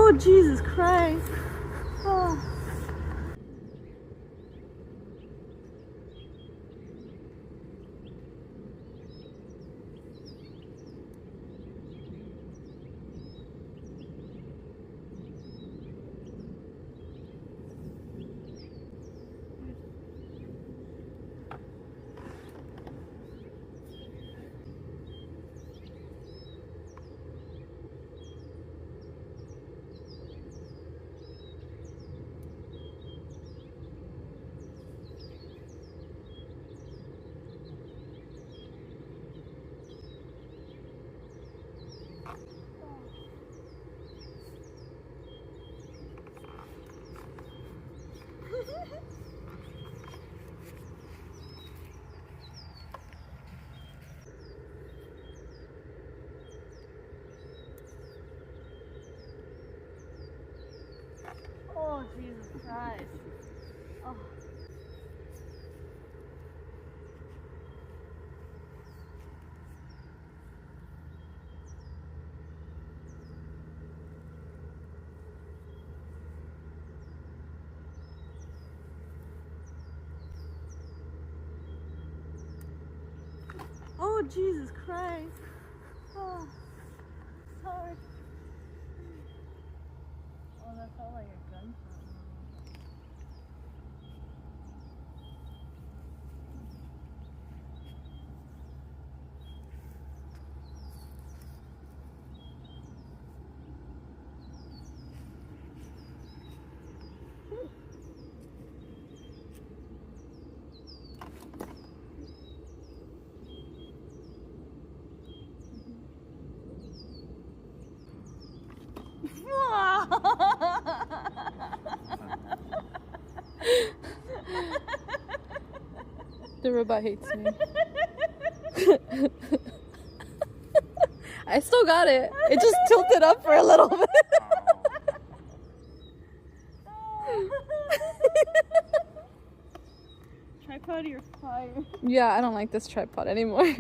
Oh, Jesus Christ. Oh. Oh, Jesus Christ. Oh. Oh, Jesus Christ. Oh, sorry. Oh, that felt like a gunshot. The robot hates me. I still got it. It just tilted up for a little bit. Tripod, you're fired. Yeah, I don't like this tripod anymore.